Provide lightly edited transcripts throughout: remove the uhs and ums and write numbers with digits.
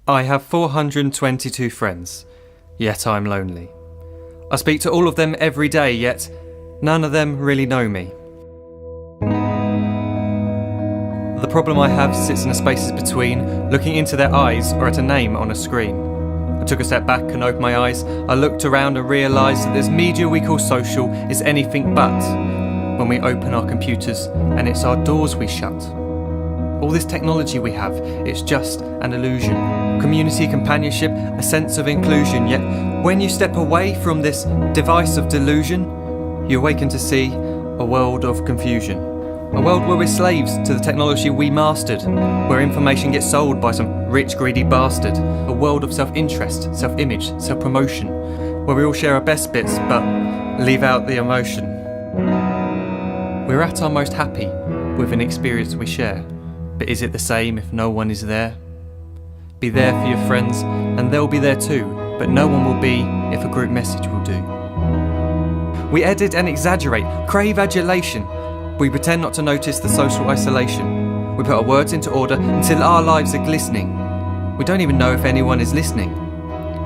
I have 422 friends, yet I'm lonely. I speak to all of them every day, yet none of them really know me. The problem I have sits in the spaces between looking into their eyes or at a name on a screen. I took a step back and opened my eyes. I looked around and realised that this media we call social is anything but when we open our computers and it's our doors we shut. All this technology we have, it's just an illusion. Community, companionship, a sense of inclusion. Yet when you step away from this device of delusion, you awaken to see a world of confusion. A world where we're slaves to the technology we mastered, where information gets sold by some rich, greedy bastard. A world of self-interest, self-image, self-promotion, where we all share our best bits but leave out the emotion. We're at our most happy with an experience we share. But is it the same if no one is there? Be there for your friends and they'll be there too, but no one will be if a group message will do. We edit and exaggerate, crave adulation. We pretend not to notice the social isolation. We put our words into order until our lives are glistening. We don't even know if anyone is listening.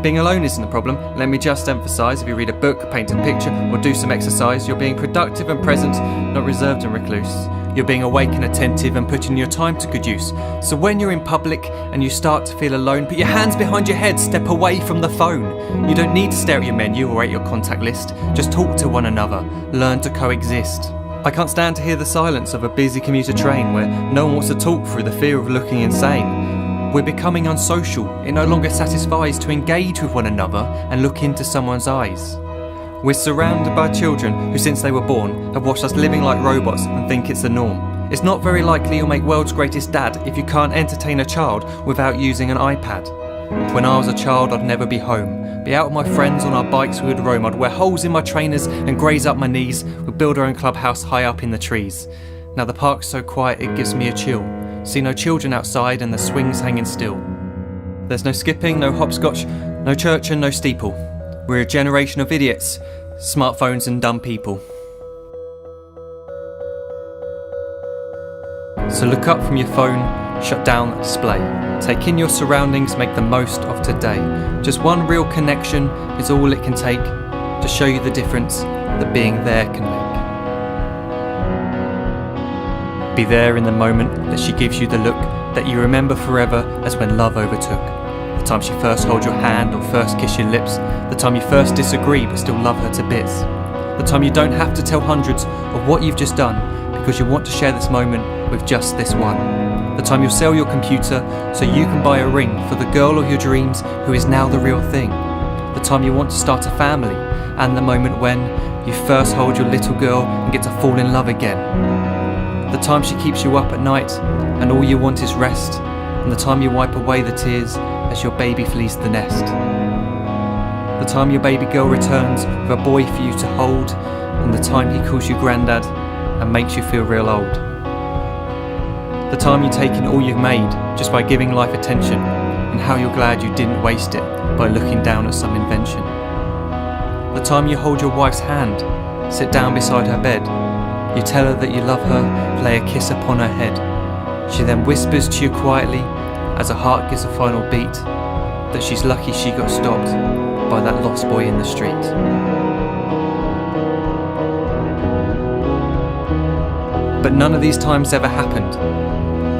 Being alone isn't the problem. Let me just emphasise, if you read a book, paint a picture or do some exercise, you're being productive and present, not reserved and recluse. You're being awake and attentive and putting your time to good use. So when you're in public and you start to feel alone, put your hands behind your head, step away from the phone. You don't need to stare at your menu or at your contact list. Just talk to one another, learn to coexist. I can't stand to hear the silence of a busy commuter train where no one wants to talk through the fear of looking insane. We're becoming unsocial. It no longer satisfies to engage with one another and look into someone's eyes. We're surrounded by children who, since they were born, have watched us living like robots and think it's the norm. It's not very likely you'll make world's greatest dad if you can't entertain a child without using an iPad. When I was a child, I'd never be home. Be out with my friends on our bikes we would roam. I'd wear holes in my trainers and graze up my knees. We'd build our own clubhouse high up in the trees. Now the park's so quiet it gives me a chill. See no children outside and the swings hanging still. There's no skipping, no hopscotch, no church and no steeple. We're a generation of idiots, smartphones and dumb people. So look up from your phone, shut down the display. Take in your surroundings, make the most of today. Just one real connection is all it can take to show you the difference that being there can make. Be there in the moment that she gives you the look that you remember forever as when love overtook. The time she first holds your hand or first kiss your lips. The time you first disagree but still love her to bits. The time you don't have to tell hundreds of what you've just done because you want to share this moment with just this one. The time you'll sell your computer so you can buy a ring for the girl of your dreams who is now the real thing. The time you want to start a family and the moment when you first hold your little girl and get to fall in love again. The time she keeps you up at night and all you want is rest, and the time you wipe away the tears as your baby flees the nest. The time your baby girl returns with a boy for you to hold, and the time he calls you granddad and makes you feel real old. The time you take in all you've made just by giving life attention, and how you're glad you didn't waste it by looking down at some invention. The time you hold your wife's hand, sit down beside her bed, you tell her that you love her, lay a kiss upon her head. She then whispers to you quietly, as her heart gives a final beat, that she's lucky she got stopped by that lost boy in the street. But none of these times ever happened.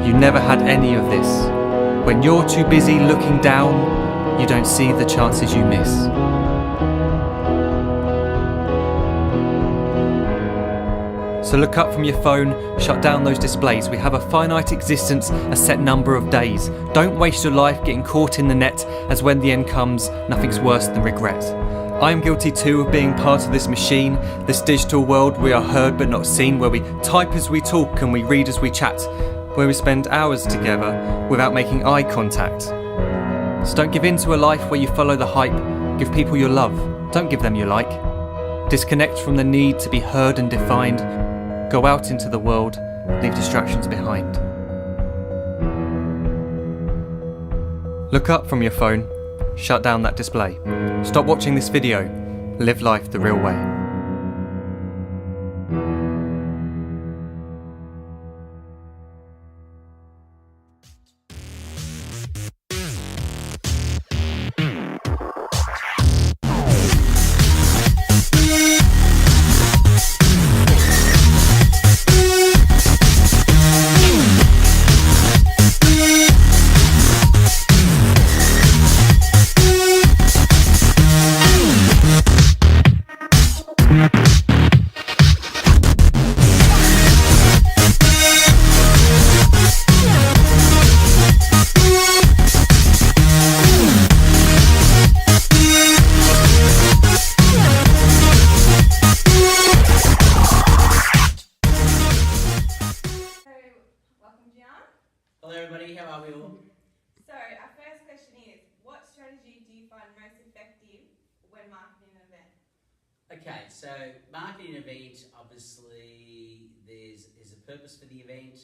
You never had any of this. When you're too busy looking down, you don't see the chances you miss. So look up from your phone, shut down those displays. We have a finite existence, a set number of days. Don't waste your life getting caught in the net, as when the end comes, nothing's worse than regret. I am guilty too of being part of this machine, this digital world we are heard but not seen, where we type as we talk and we read as we chat, where we spend hours together without making eye contact. So don't give in to a life where you follow the hype. Give people your love, don't give them your like. Disconnect from the need to be heard and defined. Go out into the world, leave distractions behind. Look up from your phone, shut down that display. Stop watching this video, live life the real way. Hello everybody, how are we all? So our first question is, what strategy do you find most effective when marketing an event? Okay, so marketing an event, obviously there's a purpose for the event,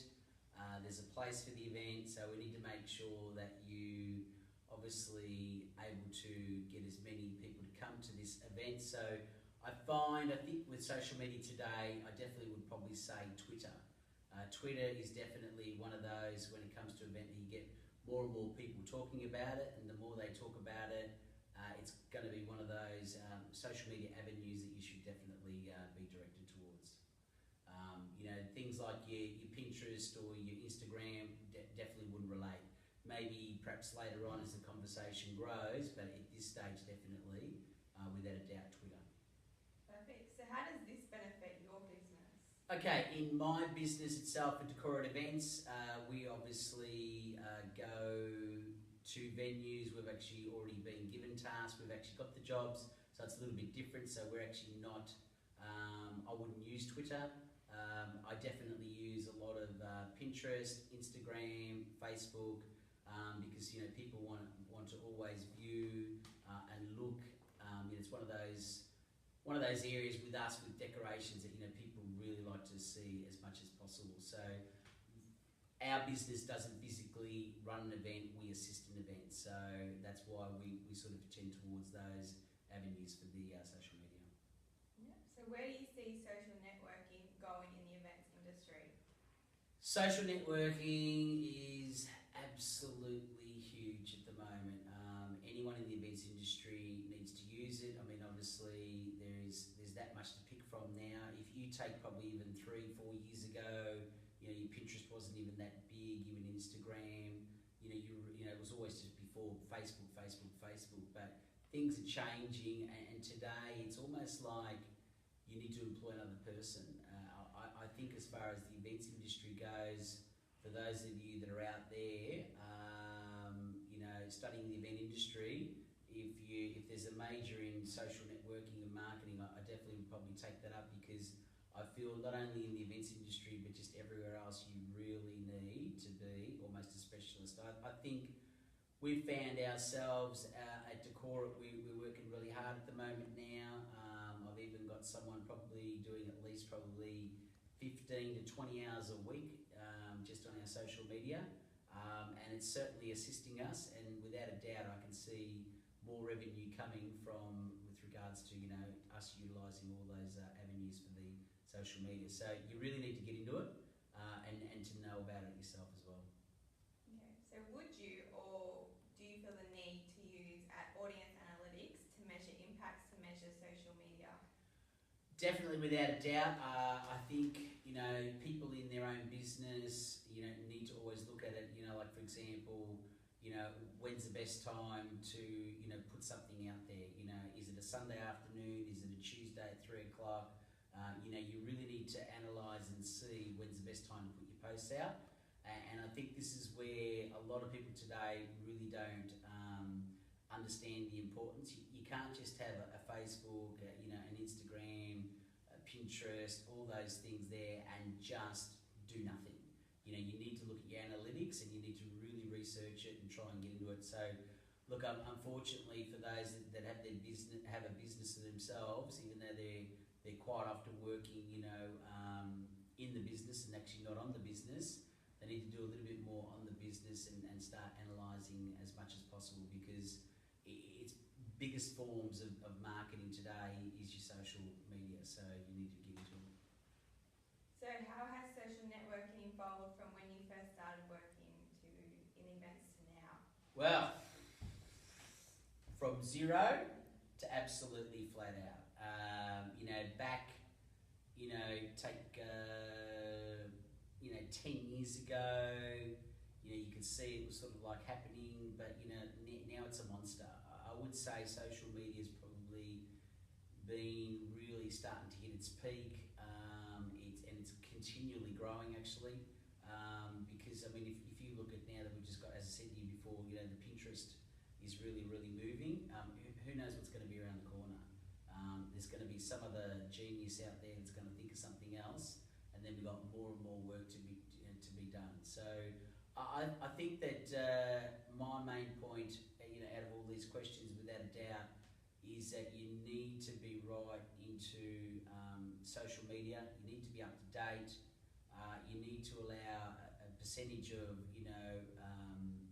there's a place for the event, so we need to make sure that you obviously able to get as many people to come to this event. So I think with social media today, I definitely would probably say Twitter. Twitter is definitely one of those when it comes to event that you get more and more people talking about it, and the more they talk about it, it's going to be one of those social media avenues that you should definitely be directed towards. Things like your Pinterest or your Instagram definitely wouldn't relate. Maybe perhaps later on as the conversation grows, but at this stage definitely, without a doubt, Twitter. Perfect. So how does this benefit your business? Okay, in my business itself at Decorat Events, we obviously go to venues. We've actually already been given tasks, we've actually got the jobs, so it's a little bit different. So we're actually not, I wouldn't use Twitter. I definitely use a lot of Pinterest, Instagram, Facebook, because people want to always view and look. It's one of those areas with us with decorations that people really like to see as much as possible. So our business doesn't physically run an event, we assist an event. So that's why we sort of tend towards those avenues for the social media. Yeah. So where do you see social networking going in the events industry? Social networking is absolutely huge at the moment. Anyone in the events industry needs to use it. I mean, obviously there's that much to pick from now. If you take probably even 3-4 years ago, your Pinterest wasn't even that big, even Instagram. It was always just before Facebook. But things are changing, and today it's almost like you need to employ another person. I think as far as the events industry goes, for those of you that are out there, studying the event industry, if there's a major in social networking and marketing, I definitely would probably take that up, because I feel not only in the events industry but just everywhere else you really need to be almost a specialist. I think we've found ourselves at Decorat, we're working really hard at the moment now. I've even got someone probably doing at least probably 15 to 20 hours a week just on our social media, and it's certainly assisting us, and without a doubt I can see more revenue coming from with regards to us utilising all those avenues for the social media. So you really need to get into it and to know about it yourself as well. Okay, so would you or do you feel the need to use audience analytics to measure impacts, to measure social media? Definitely, without a doubt. I think people in their own business need to always look at it. Like for example, when's the best time to put something out there? Is it a Sunday afternoon? Is it a Tuesday at 3 o'clock? You really need to analyse and see when's the best time to put your posts out. And I think this is where a lot of people today really don't understand the importance. You can't just have a Facebook, an Instagram, a Pinterest, all those things there and just do nothing. You need to look at your analytics and you need to really research it and try and get into it. So, look, unfortunately for those that have a business of themselves, even though they're quite often working, in the business and actually not on the business, they need to do a little bit more on the business and start analysing as much as possible, because its biggest forms of marketing today is your social media, so you need to get into it. So how has social networking evolved from when you first started working in events to now? Well, from zero to absolutely flat out. Back, take 10 years ago, you could see it was sort of like happening, but now it's a monster. I would say social media has probably been really starting to hit its peak, it's continually growing actually, because if you look at now that we've just got, as I said to you before, the Pinterest is really moving. Who knows what's going to be around the corner? There's going to be some other genius out there that's going to think of something else, and then we've got more and more work to be done. So I I think that my main point, out of all these questions, without a doubt, is that you need to be right into social media. You need to be up to date. You need to allow a percentage of,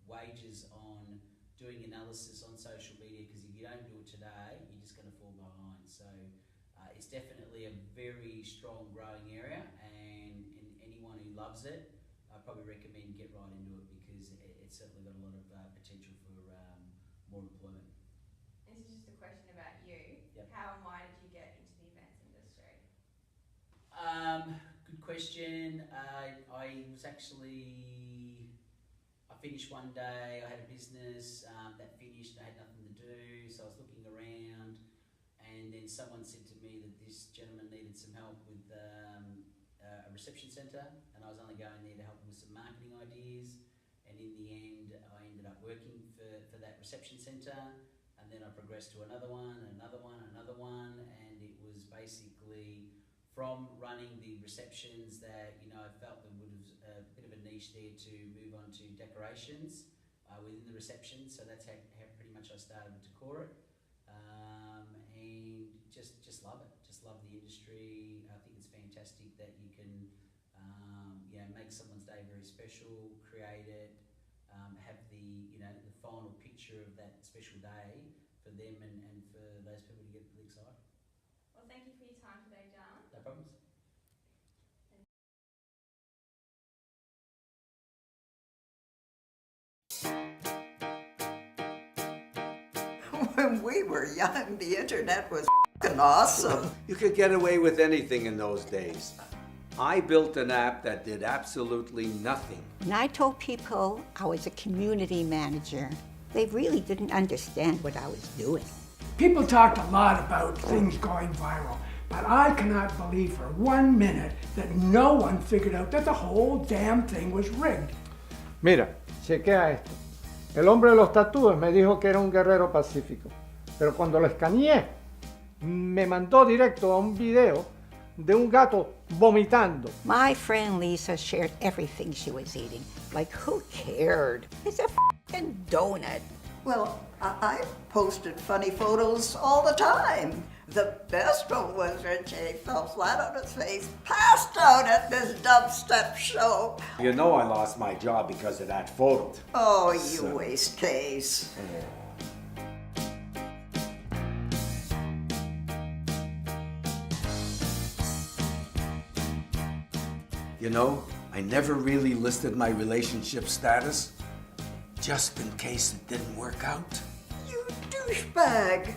wages on doing analysis on social media, because if you don't do it today, you're just going to fall behind. So it's definitely a very strong growing area, and anyone who loves it, I probably recommend get right into it, because it's certainly got a lot of potential for more employment. This is just a question about you. Yep. How and why did you get into the events industry? Good question. I was I finished one day, I had a business that finished, I had nothing to do, so I was looking around, and then someone said to me that this gentleman needed some help with a reception centre, and I was only going there to help him with some marketing ideas, and in the end I ended up working for that reception centre, and then I progressed to another one, and and it was basically from running the receptions that I felt there was a bit of a niche there to move on to decorations within the reception. So that's how pretty much I started with Decorate, and just love it. Just love the industry. I think it's fantastic that you can make someone's day very special, create it, have the the final picture of that special day for them and for those people to get really excited. Well, thank you for your time today, John. No problems. When we were young, the internet was f***ing awesome. You could get away with anything in those days. I built an app that did absolutely nothing. When I told people I was a community manager, they really didn't understand what I was doing. People talked a lot about things going viral, but I cannot believe for 1 minute that no one figured out that the whole damn thing was rigged. Mira, chequea esto. El hombre de los tatúes me dijo que era un guerrero pacífico, pero cuando lo escaneé, me mandó directo a un video de un gato vomitando. My friend Lisa shared everything she was eating. Like, who cared? It's a f***ing donut. Well, I posted funny photos all the time. The best one was when Jay fell flat on his face, passed out at this dubstep show. You know I lost my job because of that photo. Oh, you waste case. I never really listed my relationship status, just in case it didn't work out. You douchebag.